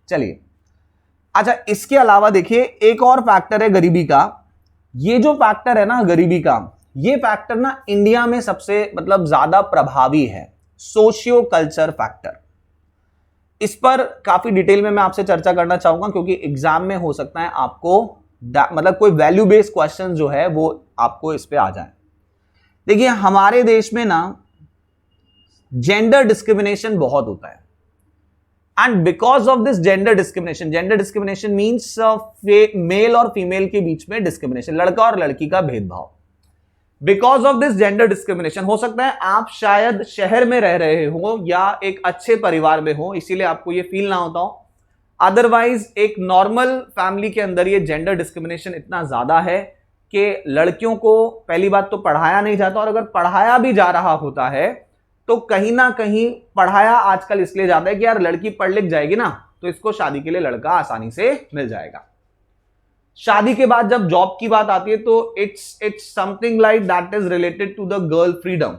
चलिए, अच्छा इसके अलावा देखिए एक और फैक्टर है गरीबी का। ये जो फैक्टर है ना गरीबी का, ये फैक्टर ना इंडिया में सबसे मतलब ज्यादा प्रभावी है, सोशियो कल्चर फैक्टर। इस पर काफी डिटेल में मैं आपसे चर्चा करना चाहूंगा क्योंकि एग्जाम में हो सकता है आपको मतलब कोई वैल्यू बेस्ड क्वेश्चन जो है वो आपको इस पे आ जाए। देखिए हमारे देश में ना जेंडर डिस्क्रिमिनेशन बहुत होता है, and because of this gender discrimination means male और फीमेल के बीच में डिस्क्रिमिनेशन, लड़का और लड़की का भेदभाव। Because of this gender discrimination, हो सकता है आप शायद शहर में रह रहे हो या एक अच्छे परिवार में हो, इसीलिए आपको ये फील ना होता हो। अदरवाइज एक नॉर्मल फैमिली के अंदर ये जेंडर डिस्क्रिमिनेशन इतना ज्यादा है कि लड़कियों को पहली बात तो पढ़ाया नहीं जाता, और अगर पढ़ाया भी जा रहा होता है तो कहीं ना कहीं पढ़ाया आजकल इसलिए जाता है कि यार लड़की पढ़ लिख जाएगी ना तो इसको शादी के लिए लड़का आसानी से मिल जाएगा। शादी के बाद जब जॉब की बात आती है तो it's something like that is related to the girl freedom.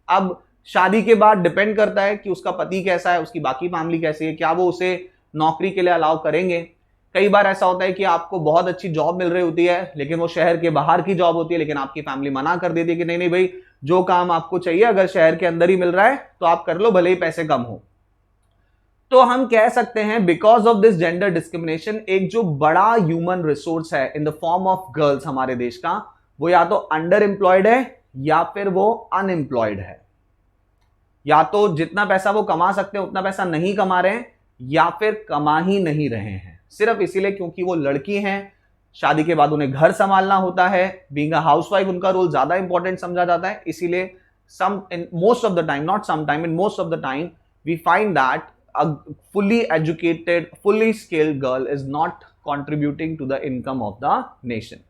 अब शादी के बाद डिपेंड करता है कि उसका पति कैसा है, उसकी बाकी फैमिली कैसी है, क्या वो उसे नौकरी के लिए अलाउ करेंगे। कई बार ऐसा होता है कि आपको बहुत अच्छी जॉब मिल रही होती है लेकिन वो शहर के बाहर की जॉब होती है, लेकिन आपकी फैमिली मना कर देती है कि नहीं नहीं भाई, जो काम आपको चाहिए अगर शहर के अंदर ही मिल रहा है तो आप कर लो, भले ही पैसे कम हो। तो हम कह सकते हैं because of this gender discrimination एक जो बड़ा ह्यूमन रिसोर्स है in the form of girls हमारे देश का, वो या तो अंडर एम्प्लॉयड है या फिर वो अनएम्प्लॉयड है। या तो जितना पैसा वो कमा सकते हैं उतना पैसा नहीं कमा रहे हैं, या फिर कमा ही नहीं रहे हैं सिर्फ इसीलिए क्योंकि वो लड़की हैं, शादी के बाद उन्हें घर संभालना होता है, बीइंग अ हाउसवाइफ उनका रोल ज्यादा इंपॉर्टेंट समझा जाता है। इसीलिए some in most of the time, not some time, in most of the time we find that a fully educated, fully skilled girl is not contributing to the income of the nation.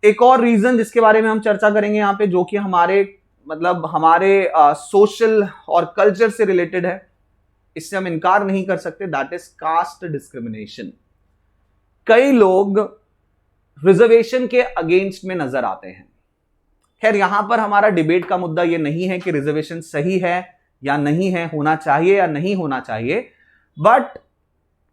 एक और reason जिसके बारे में हम चर्चा करेंगे यहां पे, जो कि हमारे मतलब हमारे सोशल और कल्चर से रिलेटेड है, इससे हम इनकार नहीं कर सकते, दैट इज कास्ट डिस्क्रिमिनेशन। कई लोग रिजर्वेशन के अगेंस्ट में नजर आते हैं। खैर यहां पर हमारा डिबेट का मुद्दा यह नहीं है कि रिजर्वेशन सही है या नहीं है, होना चाहिए या नहीं होना चाहिए, बट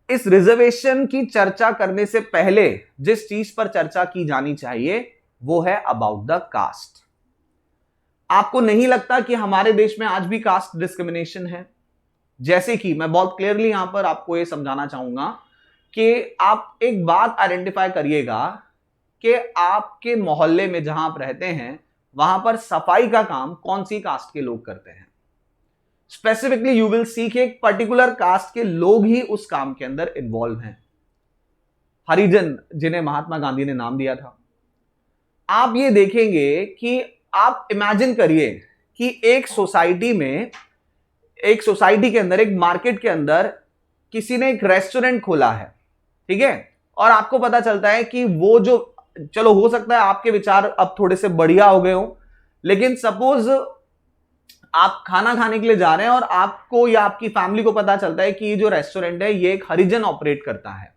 इस रिजर्वेशन की चर्चा करने से पहले जिस चीज पर चर्चा की जानी चाहिए वो है अबाउट द कास्ट। आपको नहीं लगता कि हमारे देश में आज भी कास्ट डिस्क्रिमिनेशन है? जैसे कि मैं बहुत क्लियरली यहां पर आपको यह समझाना चाहूंगा कि आप एक बात आइडेंटिफाई करिएगा कि आपके मोहल्ले में जहां आप रहते हैं वहां पर सफाई का काम कौन सी कास्ट के लोग करते हैं। स्पेसिफिकली यू विल सी कि एक पर्टिकुलर कास्ट के लोग ही उस काम के अंदर इन्वॉल्व हैं, हरिजन, जिन्हें महात्मा गांधी ने नाम दिया था। आप ये देखेंगे कि आप इमेजिन करिए कि एक सोसाइटी में, एक सोसाइटी के अंदर, एक मार्केट के अंदर किसी ने एक रेस्टोरेंट खोला है, ठीक है, और आपको पता चलता है कि वो जो, चलो हो सकता है आपके विचार अब थोड़े से बढ़िया हो गए हो, लेकिन सपोज आप खाना खाने के लिए जा रहे हैं और आपको या आपकी फैमिली को पता चलता है कि ये जो रेस्टोरेंट है ये एक हरिजन ऑपरेट करता है,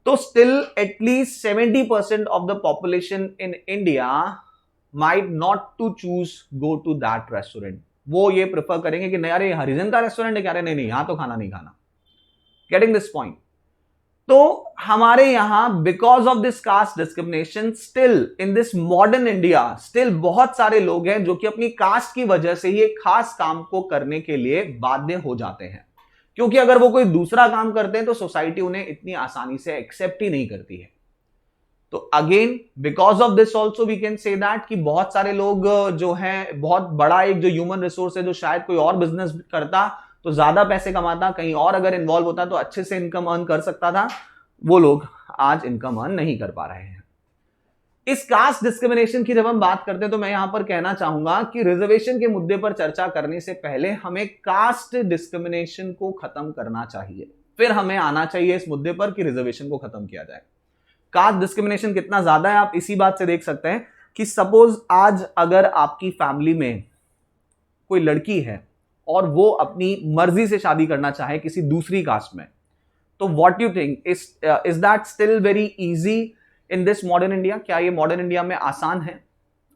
तो still at least 70% of the population in India might not to choose go to that restaurant. वो ये प्रेफर करेंगे कि नहीं यार ये हरिजन का रेस्टोरेंट है क्या, नहीं नहीं यहां तो खाना नहीं खाना। Getting this point? तो हमारे यहां because of this caste discrimination still in this modern India still बहुत सारे लोग हैं जो कि अपनी कास्ट की वजह से ही एक खास काम को करने के लिए बाध्य हो जाते हैं, क्योंकि अगर वो कोई दूसरा काम करते हैं तो सोसाइटी उन्हें इतनी आसानी से एक्सेप्ट ही नहीं करती है। तो again because of this also we can say that कि बहुत सारे लोग जो हैं, बहुत बड़ा एक जो ह्यूमन रिसोर्स है, जो शायद कोई और बिजनेस करता तो ज्यादा पैसे कमाता, कहीं और अगर इन्वॉल्व होता तो अच्छे से इनकम अर्न कर सकता था, वो लोग आज इनकम अर्न नहीं कर पा रहे हैं। इस कास्ट डिस्क्रिमिनेशन की जब हम बात करते हैं तो मैं यहां पर कहना चाहूंगा कि रिजर्वेशन के मुद्दे पर चर्चा करने से पहले हमें कास्ट डिस्क्रिमिनेशन को खत्म करना चाहिए, फिर हमें आना चाहिए इस मुद्दे पर कि रिजर्वेशन को खत्म किया जाए। कास्ट डिस्क्रिमिनेशन कितना ज्यादा है आप इसी बात से देख सकते हैं कि सपोज आज अगर आपकी फैमिली में कोई लड़की है और वो अपनी मर्जी से शादी करना चाहे किसी दूसरी कास्ट में, तो what you think, is that still very easy in this modern India? क्या ये मॉडर्न इंडिया में आसान है?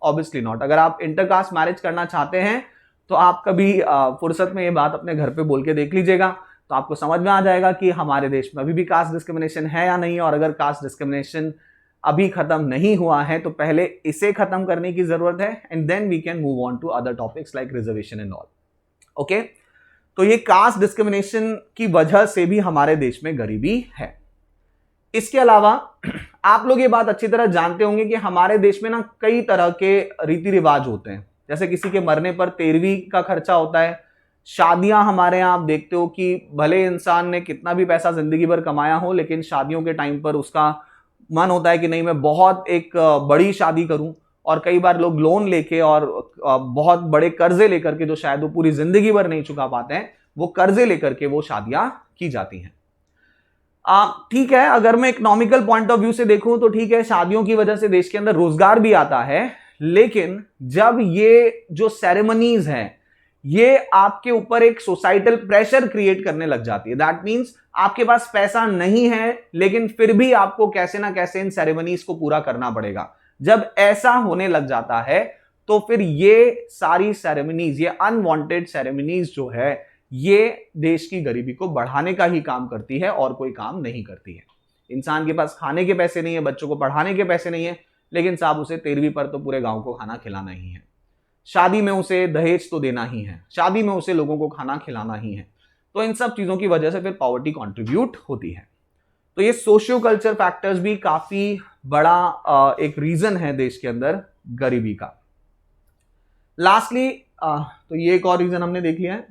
Obviously not. अगर आप इंटरकास्ट मैरिज करना चाहते हैं तो आप कभी फुर्सत में ये बात अपने घर पे बोल के देख लीजिएगा, तो आपको समझ में आ जाएगा कि हमारे देश में अभी भी कास्ट डिस्क्रिमिनेशन है या नहीं, और अगर कास्ट डिस्क्रिमिनेशन अभी खत्म नहीं हुआ है तो पहले इसे खत्म करने की जरूरत है, and then we can move on to other topics like reservation and all. Okay, तो ये कास्ट डिस्क्रिमिनेशन की वजह से भी हमारे देश में गरीबी है। इसके अलावा आप लोग ये बात अच्छी तरह जानते होंगे कि हमारे देश में ना कई तरह के रीति रिवाज होते हैं। जैसे किसी के मरने पर 13वीं का खर्चा होता है, शादियां हमारे यहाँ आप देखते हो कि भले इंसान ने कितना भी पैसा जिंदगी भर कमाया हो, लेकिन शादियों के टाइम पर उसका मन होता है कि नहीं मैं बहुत एक बड़ी शादी करूं, और कई बार लोग लोन लेके और बहुत बड़े कर्जे लेकर के, जो शायद वो पूरी जिंदगी भर नहीं चुका पाते हैं, वो कर्जे लेकर के वो शादियां की जाती हैं। ठीक है, अगर मैं इकोनॉमिकल पॉइंट ऑफ व्यू से देखूं तो ठीक है, शादियों की वजह से देश के अंदर रोजगार भी आता है, लेकिन जब ये जो सेरेमनीज हैं ये आपके ऊपर एक सोसाइटल प्रेशर क्रिएट करने लग जाती है, दैट मींस आपके पास पैसा नहीं है लेकिन फिर भी आपको कैसे ना कैसे इन सेरेमनीज को पूरा करना पड़ेगा। जब ऐसा होने लग जाता है तो फिर ये सारी सेरेमनीज, ये अनवांटेड सेरेमनीज जो है, ये देश की गरीबी को बढ़ाने का ही काम करती है और कोई काम नहीं करती है। इंसान के पास खाने के पैसे नहीं है, बच्चों को पढ़ाने के पैसे नहीं है, लेकिन साहब उसे 13वीं पर तो पूरे गांव को खाना खिलाना ही है, शादी में उसे दहेज तो देना ही है, शादी में उसे लोगों को खाना खिलाना ही है। तो इन सब चीजों की वजह से फिर पॉवर्टी कंट्रीब्यूट होती है। तो ये सोशियो कल्चर फैक्टर्स भी काफी बड़ा एक रीजन है देश के अंदर गरीबी का। लास्टली तो ये एक और रीजन हमने देख लिया है।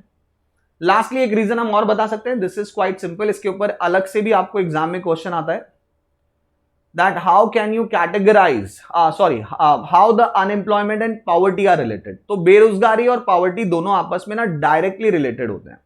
लास्टली एक रीजन हम और बता सकते हैं, दिस इज क्वाइट सिंपल, इसके ऊपर अलग से भी आपको एग्जाम में क्वेश्चन आता है, that how can you categorize how the unemployment and poverty are related। तो बेरोजगारी और पॉवर्टी दोनों आपस में ना डायरेक्टली रिलेटेड होते हैं।